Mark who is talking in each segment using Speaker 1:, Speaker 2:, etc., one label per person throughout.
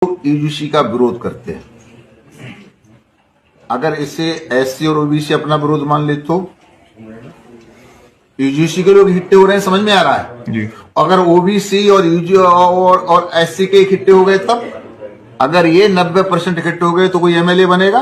Speaker 1: UGC का विरोध करते हैं, अगर इसे एससी और ओबीसी अपना विरोध मान ले तो यूजीसी के लोग इकट्ठे हो रहे हैं, समझ में आ रहा है जी। अगर ओबीसी और यूजी और एससी के इकट्ठे हो गए तब, अगर ये 90% इकट्ठे हो गए तो कोई एमएलए बनेगा,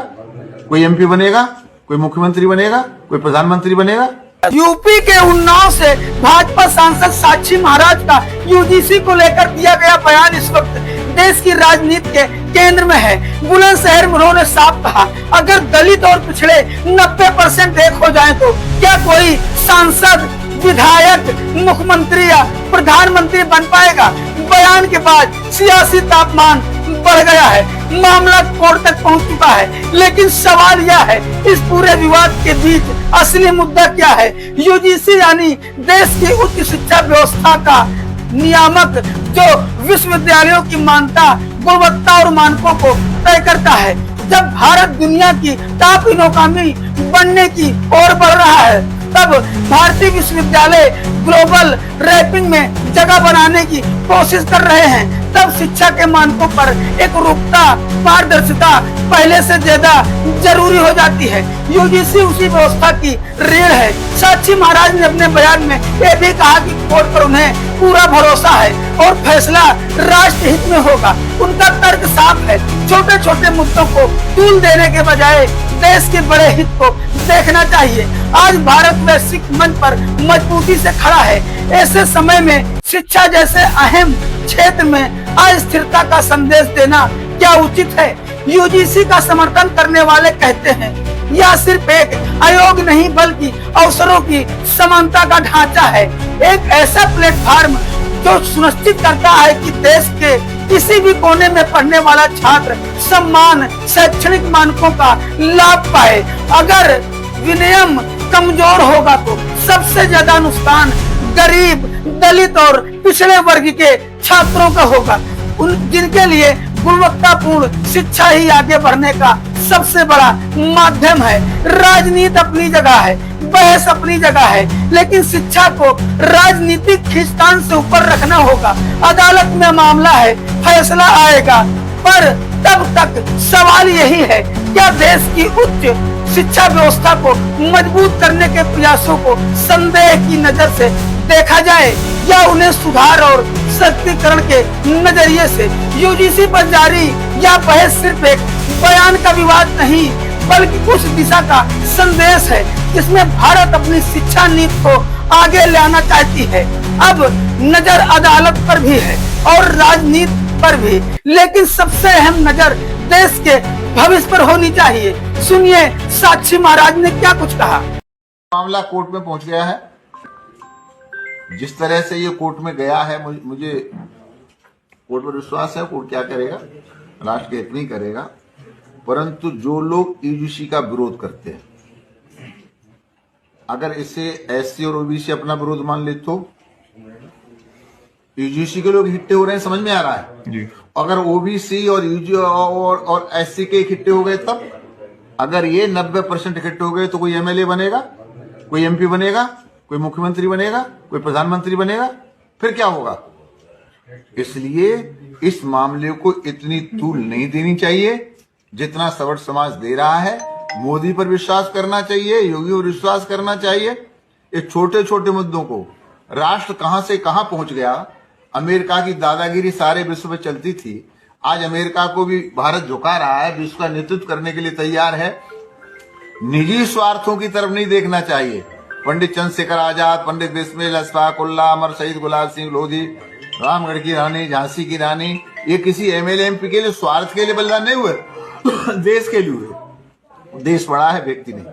Speaker 1: कोई एमपी बनेगा, कोई मुख्यमंत्री बनेगा, कोई प्रधानमंत्री बनेगा।
Speaker 2: यूपी के उन्नाव से भाजपा सांसद साक्षी महाराज का यूजीसी को लेकर दिया गया बयान इस वक्त देश की राजनीति के केंद्र में है। बुलंदशहर में उन्होंने साफ कहा, अगर दलित और पिछड़े 90% एक हो जाएं तो क्या कोई सांसद, विधायक, मुख्यमंत्री या प्रधानमंत्री बन पाएगा। बयान के बाद सियासी तापमान बढ़ गया है, मामला कोर्ट तक पहुंच चुका है। लेकिन सवाल यह है, इस पूरे विवाद के बीच असली मुद्दा क्या है। यूजीसी यानी देश की उच्च शिक्षा व्यवस्था का नियामक, जो विश्वविद्यालयों की मान्यता, गुणवत्ता और मानकों को तय करता है। जब भारत दुनिया की टॉप इकोनॉमी बनने की ओर बढ़ रहा है, तब भारतीय विश्वविद्यालय ग्लोबल रैंकिंग में जगह बनाने की कोशिश कर रहे हैं। तब शिक्षा के मानकों पर एक रुकता, पारदर्शिता पहले से ज्यादा जरूरी हो जाती है। यूजीसी उसी व्यवस्था की रीढ़ है। साक्षी महाराज ने अपने बयान में यह भी कहा कि कोर्ट पर उन्हें पूरा भरोसा है और फैसला राष्ट्र हित में होगा। उनका तर्क साफ है, छोटे छोटे मुद्दों को तूल देने के बजाय देश के बड़े हित को देखना चाहिए। आज भारत वैश्विक मंच पर मजबूती से खड़ा है। ऐसे समय में शिक्षा जैसे अहम क्षेत्र में अस्थिरता का संदेश देना क्या उचित है। यूजीसी का समर्थन करने वाले कहते हैं, यह सिर्फ एक आयोग नहीं बल्कि अवसरों की समानता का ढांचा है। एक ऐसा प्लेटफॉर्म जो सुनिश्चित करता है कि देश के किसी भी कोने में पढ़ने वाला छात्र सम्मान, शैक्षणिक मानकों का लाभ पाए। अगर विनियम कमजोर होगा तो सबसे ज्यादा नुकसान गरीब, दलित और पिछड़े वर्ग के छात्रों का होगा, जिनके लिए गुणवत्तापूर्ण शिक्षा ही आगे बढ़ने का सबसे बड़ा माध्यम है। राजनीति अपनी जगह है, बहस अपनी जगह है, लेकिन शिक्षा को राजनीतिक खींचतान से ऊपर रखना होगा। अदालत में मामला है, फैसला आएगा, पर तब तक सवाल यही है, क्या देश की उच्च शिक्षा व्यवस्था को मजबूत करने के प्रयासों को संदेह की नजर से देखा जाए या उन्हें सुधार और सशक्तिकरण के नजरिए से। यूजीसी पर जारी यह बहस सिर्फ एक बयान का विवाद नहीं बल्कि उस दिशा का संदेश है जिसमें भारत अपनी शिक्षा नीति को आगे लाना चाहती है। अब नजर अदालत पर भी है और राजनीति पर भी, लेकिन सबसे अहम नजर देश के भविष्य पर होनी चाहिए। सुनिए साक्षी महाराज ने क्या कुछ कहा।
Speaker 1: मामला कोर्ट में पहुंच गया है। जिस तरह से ये कोर्ट में गया है, मुझे कोर्ट पर विश्वास है। कोर्ट क्या करेगा, राष्ट्र के हित नहीं करेगा। परंतु जो लोग यूजीसी का विरोध करते हैं, अगर इसे एससी और ओबीसी अपना विरोध मान ले तो यूजीसी के लोग इकट्ठे हो रहे हैं, समझ में आ रहा है जी। अगर ओबीसी और यूजी और एससी के इकट्ठे हो गए तब, अगर ये 90% इकट्ठे हो गए तो कोई एमएलए बनेगा, कोई एमपी बनेगा, कोई मुख्यमंत्री बनेगा, कोई प्रधानमंत्री बनेगा, फिर क्या होगा। इसलिए इस मामले को इतनी तूल नहीं देनी चाहिए जितना सवर्ण समाज दे रहा है। मोदी पर विश्वास करना चाहिए, योगी पर विश्वास करना चाहिए। ये छोटे छोटे मुद्दों को, राष्ट्र कहां से कहां पहुंच गया। अमेरिका की दादागिरी सारे विश्व में चलती थी, आज अमेरिका को भी भारत झुका रहा है, विश्व का नेतृत्व करने के लिए तैयार है। निजी स्वार्थों की तरफ नहीं देखना चाहिए। पंडित चंद्रशेखर आजाद, पंडित बिस्मिल, अशफाक उल्लाह, अमर शहीद गुलाब सिंह लोधी, रामगढ़ की रानी, झांसी की रानी, ये किसी एमएलए एमपी के लिए स्वार्थ के लिए बलिदान नहीं हुए, देश के लिए हुए। देश बड़ा है, व्यक्ति नहीं।